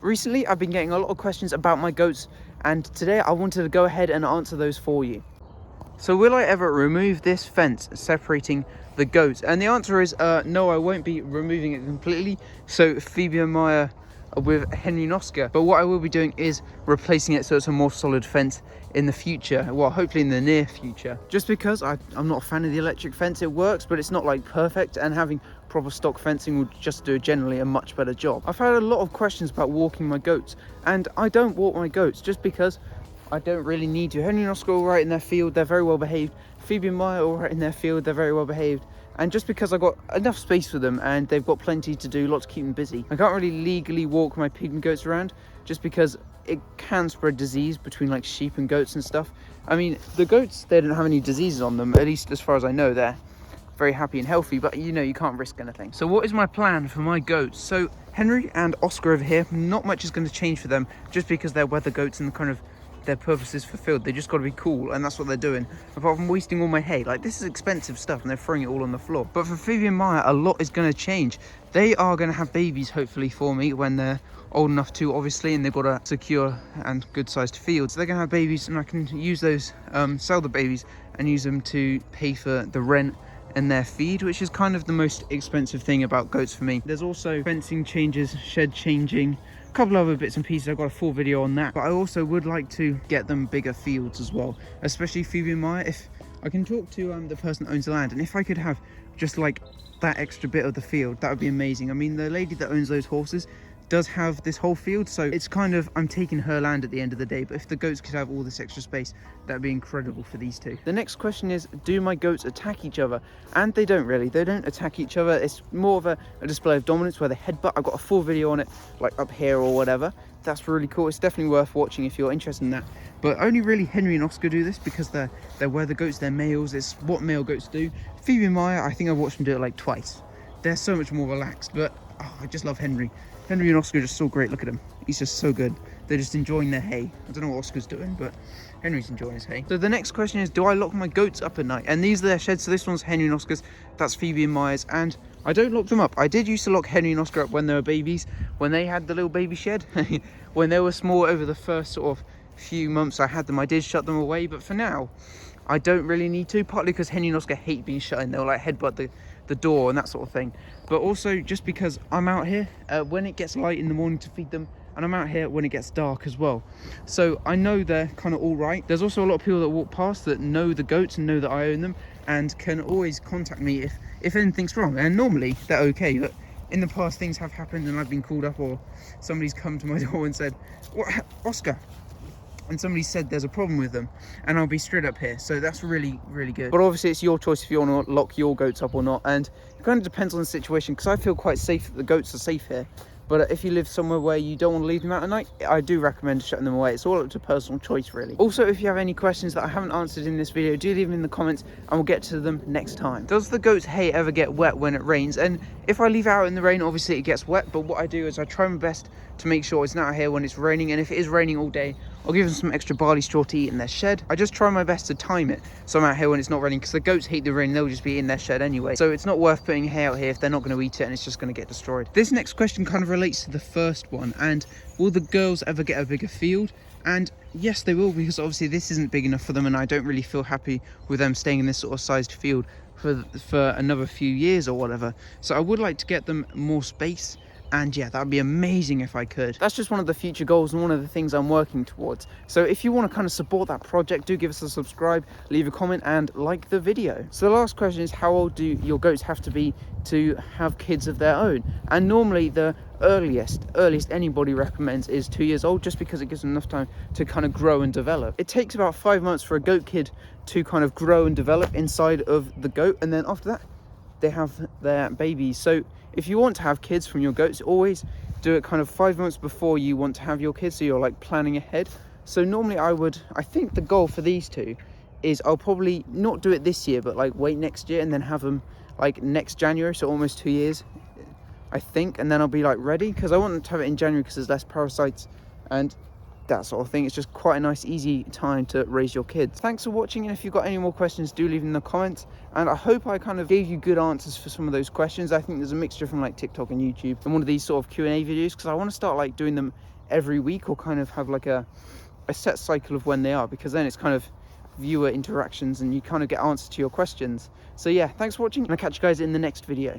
Recently, I've been getting a lot of questions about my goats, and today I wanted to go ahead and answer those for you. So will I ever remove this fence separating the goats? And the answer is no, I won't be removing it completely. So Phoebe and Maya with Henry and Oscar. But what I will be doing is replacing it so it's a more solid fence in the future. Well, hopefully in the near future. Just because I'm not a fan of the electric fence. It works, but it's not like perfect, and having proper stock fencing will just do generally a much better job. I've had a lot of questions about walking my goats, and I don't walk my goats just because I don't really need to. Henry and Oscar are all right in their field, they're very well behaved. Phoebe and Maya are all right in their field, they're very well behaved. And just because I've got enough space for them and they've got plenty to do, lots to keep them busy. I can't really legally walk my pig and goats around just because it can spread disease between like sheep and goats and stuff. I mean, the goats, they don't have any diseases on them, at least as far as I know. They're very happy and healthy, but you know, you can't risk anything. So what is my plan for my goats? So Henry and Oscar over here, not much is going to change for them just because they're weather goats and kind of their purpose is fulfilled. They just got to be cool, and that's what they're doing, apart from wasting all my hay. Like, this is expensive stuff and they're throwing it all on the floor. But for Phoebe and Maya, a lot is going to change. They are going to have babies hopefully for me when they're old enough to, obviously, and they've got a secure and good sized field. So they're going to have babies, and I can use those, sell the babies and use them to pay for the rent and their feed, which is kind of the most expensive thing about goats for me. There's also fencing changes, shed changing, a couple other bits and pieces. I've got a full video on that, but I also would like to get them bigger fields as well, especially Phoebe and Maya. If I can talk to the person that owns the land, and if I could have just like that extra bit of the field, that would be amazing. I mean, the lady that owns those horses does have this whole field, so it's kind of, I'm taking her land at the end of the day. But if the goats could have all this extra space, that'd be incredible for these two. The next question is, do my goats attack each other? And they don't really. They don't attack each other. It's more of a display of dominance where they headbutt. I've got a full video on it, like up here or whatever. That's really cool. It's definitely worth watching if you're interested in that. But only really Henry and Oscar do this because they're weather goats, they're males. It's what male goats do. Phoebe and Maya, I think I've watched them do it like twice. They're so much more relaxed, but oh, I just love Henry. Henry and Oscar are just so great. Look at him. He's just so good. They're just enjoying their hay. I don't know what Oscar's doing, but Henry's enjoying his hay. So the next question is, do I lock my goats up at night? And these are their sheds. So this one's Henry and Oscar's. That's Phoebe and Maya's. And I don't lock them up. I did used to lock Henry and Oscar up when they were babies, when they had the little baby shed. When they were small, over the first sort of few months I had them, I did shut them away. But for now, I don't really need to, partly because Henry and Oscar hate being shut in. They'll like headbutt the door and that sort of thing, but also just because I'm out here when it gets light in the morning to feed them, and I'm out here when it gets dark as well, so I know they're kind of all right. There's also a lot of people that walk past that know the goats and know that I own them and can always contact me if anything's wrong, and normally they're okay. But in the past, things have happened and I've been called up, or somebody's come to my door and said, "What, Oscar?" and somebody said there's a problem with them, and I'll be straight up here. So that's really, really good. But obviously it's your choice if you want to lock your goats up or not, and it kind of depends on the situation, because I feel quite safe that the goats are safe here. But if you live somewhere where you don't want to leave them out at night, I do recommend shutting them away. It's all up to personal choice, really. Also, if you have any questions that I haven't answered in this video, do leave them in the comments and we'll get to them next time. Does the goat's hay ever get wet when it rains? And if I leave it out in the rain, obviously it gets wet, but what I do is I try my best to make sure it's not here when it's raining, and if it is raining all day, I'll give them some extra barley straw to eat in their shed. I just try my best to time it so I'm out here when it's not raining, because the goats hate the rain. They'll just be in their shed anyway, so it's not worth putting hay out here if they're not going to eat it and it's just going to get destroyed. This next question kind of relates to the first one, and will the girls ever get a bigger field? And yes, they will, because obviously this isn't big enough for them, and I don't really feel happy with them staying in this sort of sized field for another few years or whatever. So I would like to get them more space, and yeah, that would be amazing if I could. That's just one of the future goals and one of the things I'm working towards. So if you want to kind of support that project, do give us a subscribe, leave a comment and like the video. So the last question is, how old do your goats have to be to have kids of their own? And normally the earliest anybody recommends is 2 years old, just because it gives them enough time to kind of grow and develop. It takes about 5 months for a goat kid to kind of grow and develop inside of the goat, and then after that they have their babies. So if you want to have kids from your goats, always do it kind of 5 months before you want to have your kids, so you're like planning ahead. So normally I think the goal for these two is I'll probably not do it this year, but like wait next year and then have them like next January, so almost 2 years I think, and then I'll be like ready, because I want them to have it in January because there's less parasites, and that sort of thing. It's just quite a nice, easy time to raise your kids. Thanks for watching, and if you've got any more questions, do leave them in the comments. And I hope I kind of gave you good answers for some of those questions. I think there's a mixture from like TikTok and YouTube and one of these sort of Q&A videos, because I want to start like doing them every week, or kind of have like a set cycle of when they are, because then it's kind of viewer interactions and you kind of get answers to your questions. So yeah, thanks for watching, and I'll catch you guys in the next video.